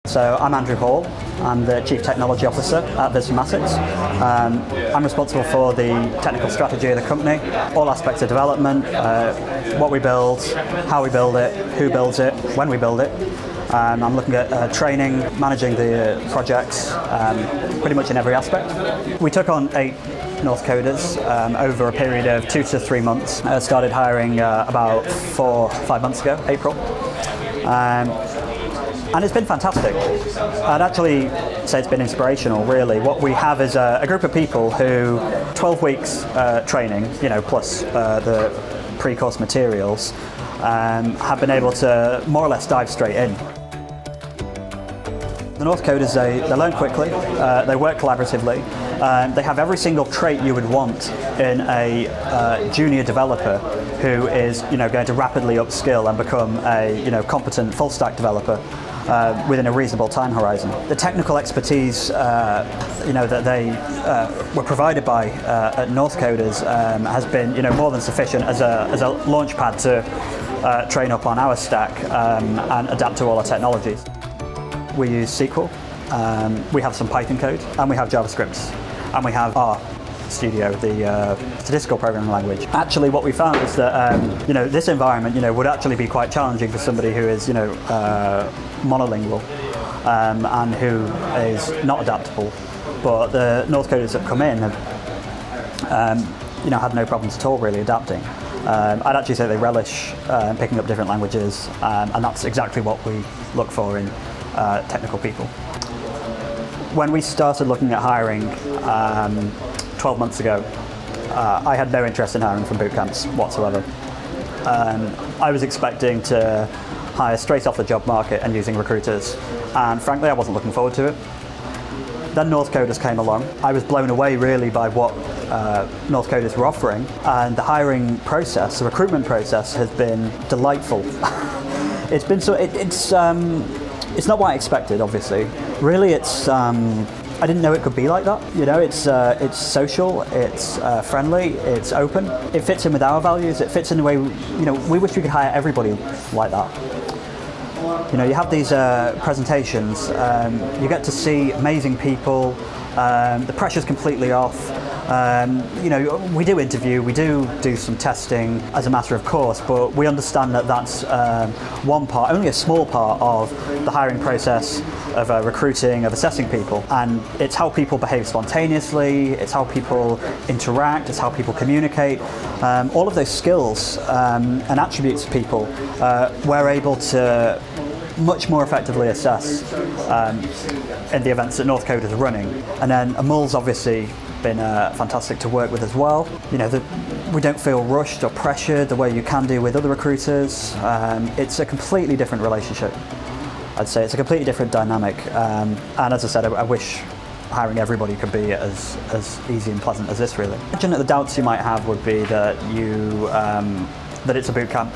So I'm Andrew Hall. I'm the Chief Technology Officer at Visformatics. I'm responsible for the technical strategy of the company, all aspects of development, what we build, how we build it, who builds it, when we build it. I'm looking at training, managing the projects, pretty much in every aspect. We took on 8 Northcoders over a period of 2 to 3 months. Started hiring about 4 or 5 months ago, April. And it's been fantastic. I'd actually say it's been inspirational, really. What we have is a group of people who, 12 weeks training, plus the pre-course materials, have been able to more or less dive straight in. The Northcoders, they learn quickly, they work collaboratively, they have every single trait you would want in a junior developer who is going to rapidly upskill and become a competent full-stack developer within a reasonable time horizon. The technical expertise that they were provided by at Northcoders has been more than sufficient as a launch pad to train up on our stack and adapt to all our technologies. We use SQL, we have some Python code, and we have JavaScript, and we have R Studio, the statistical programming language. Actually, what we found is that this environment would actually be quite challenging for somebody who is monolingual and who is not adaptable. But the Northcoders that come in have had no problems at all really adapting. I'd actually say they relish picking up different languages, and that's exactly what we look for in technical people. When we started looking at hiring 12 months ago, I had no interest in hiring from boot camps whatsoever. I was expecting to hire straight off the job market and using recruiters, and frankly I wasn't looking forward to it. Then Northcoders came along. I was blown away really by what Northcoders were offering, and the hiring process, the recruitment process, has been delightful. It's been it's not what I expected, obviously. Really, I didn't know it could be like that. It's social, it's friendly, it's open. It fits in with our values. It fits in the way we wish we could hire everybody like that. You have these presentations. You get to see amazing people. The pressure's completely off. We do interview, we do some testing as a matter of course, but we understand that that's one part, only a small part of the hiring process of recruiting, of assessing people. And it's how people behave spontaneously, it's how people interact, it's how people communicate. All of those skills and attributes of people, we're able to much more effectively assess in the events that Northcoders are running. And then Amul's obviously been fantastic to work with as well. We don't feel rushed or pressured the way you can do with other recruiters. It's a completely different relationship. I'd say it's a completely different dynamic. And as I said, I wish hiring everybody could be as easy and pleasant as this really. Imagine that the doubts you might have would be that that it's a boot camp.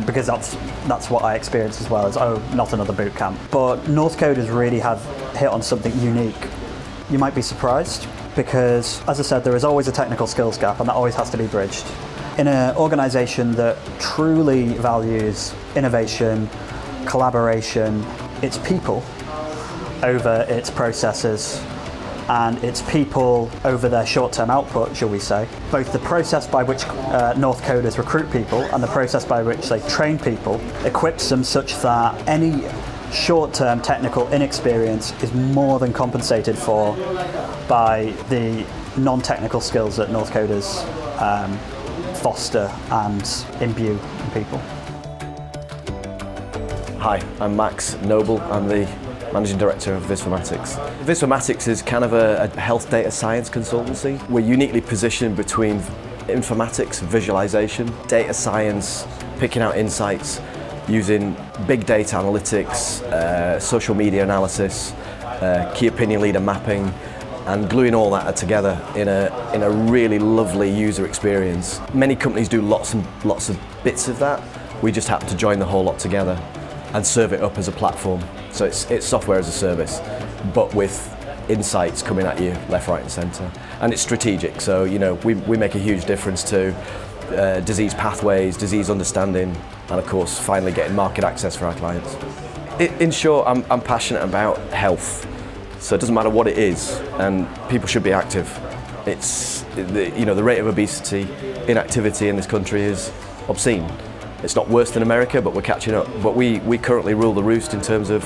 Because that's what I experienced as well, as not another boot camp. But Northcoders really have hit on something unique. You might be surprised because, as I said, there is always a technical skills gap and that always has to be bridged. In an organisation that truly values innovation, collaboration, its people over its processes, and its people over their short-term output, shall we say. Both the process by which Northcoders recruit people and the process by which they train people equips them such that any short-term technical inexperience is more than compensated for by the non-technical skills that Northcoders foster and imbue in people. Hi, I'm Max Noble. I'm the Managing Director of Visformatics. Visformatics is kind of a health data science consultancy. We're uniquely positioned between informatics, visualization, data science, picking out insights, using big data analytics, social media analysis, key opinion leader mapping, and gluing all that together in a really lovely user experience. Many companies do lots of bits of that. We just happen to join the whole lot together and serve it up as a platform. So it's software as a service, but with insights coming at you left, right and centre. And it's strategic, so we make a huge difference to disease pathways, disease understanding, and of course finally getting market access for our clients. In short, I'm passionate about health, so it doesn't matter what it is, and people should be active. The rate of obesity, inactivity in this country is obscene. It's not worse than America, but we're catching up. But we currently rule the roost in terms of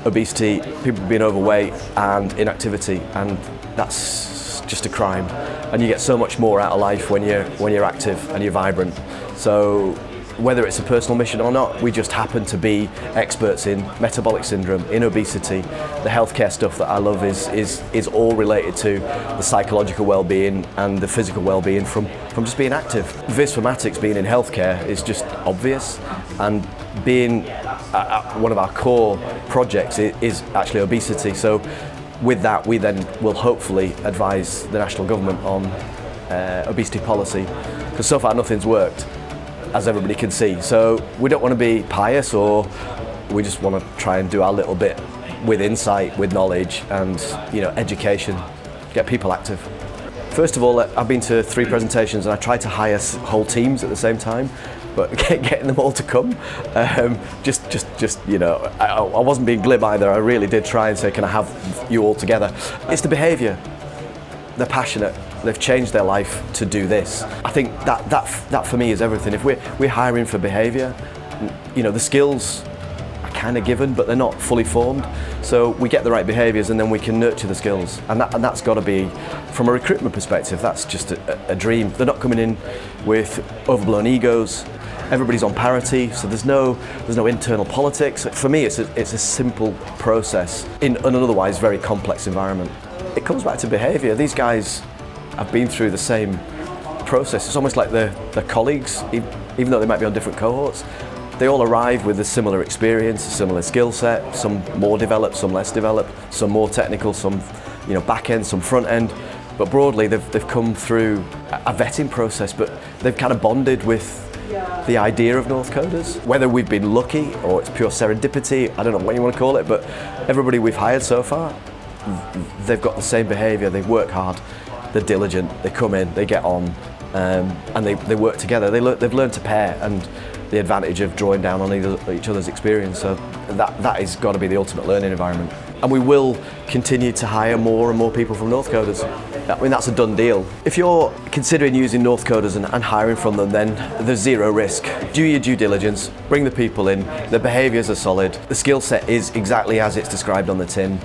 obesity, people being overweight, and inactivity, and that's just a crime. And you get so much more out of life when you're active and you're vibrant. So whether it's a personal mission or not, we just happen to be experts in metabolic syndrome, in obesity. The healthcare stuff that I love is all related to the psychological well-being and the physical well-being from just being active. Visformatics being in healthcare is just obvious, and being one of our core projects is actually obesity. So with that, we then will hopefully advise the national government on obesity policy, because so far nothing's worked, as everybody can see. So we don't want to be pious, or we just want to try and do our little bit with insight, with knowledge and education, get people active. First of all, I've been to 3 presentations and I tried to hire whole teams at the same time, but getting them all to come, I wasn't being glib either. I really did try and say, can I have you all together? It's the behaviour. They're passionate. They've changed their life to do this. I think that for me is everything. If we're hiring for behaviour, the skills are kind of given, but they're not fully formed. So we get the right behaviours, and then we can nurture the skills. And that's got to be, from a recruitment perspective, that's just a dream. They're not coming in with overblown egos. Everybody's on parity, so there's no internal politics. For me, it's a simple process in an otherwise very complex environment. It comes back to behaviour. These guys have been through the same process. It's almost like they're colleagues, even though they might be on different cohorts. They all arrive with a similar experience, a similar skill set, some more developed, some less developed, some more technical, some back end, some front end. But broadly, they've come through a vetting process, but they've kind of bonded with the idea of Northcoders. Whether we've been lucky or it's pure serendipity, I don't know what you want to call it, but everybody we've hired so far, they've got the same behaviour. They work hard, they're diligent, they come in, they get on, and they work together. They've learned to pair, and the advantage of drawing down on each other's experience. So that has got to be the ultimate learning environment. And we will continue to hire more and more people from Northcoders. I mean, that's a done deal. If you're considering using Northcoders and hiring from them, then there's zero risk. Do your due diligence, bring the people in, the behaviours are solid, the skill set is exactly as it's described on the tin,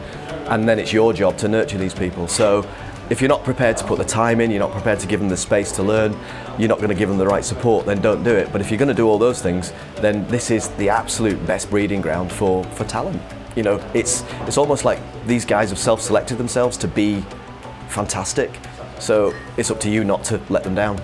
and then it's your job to nurture these people. So if you're not prepared to put the time in, you're not prepared to give them the space to learn, you're not going to give them the right support, then don't do it. But if you're going to do all those things, then this is the absolute best breeding ground for talent. It's almost like these guys have self-selected themselves to be fantastic. So it's up to you not to let them down.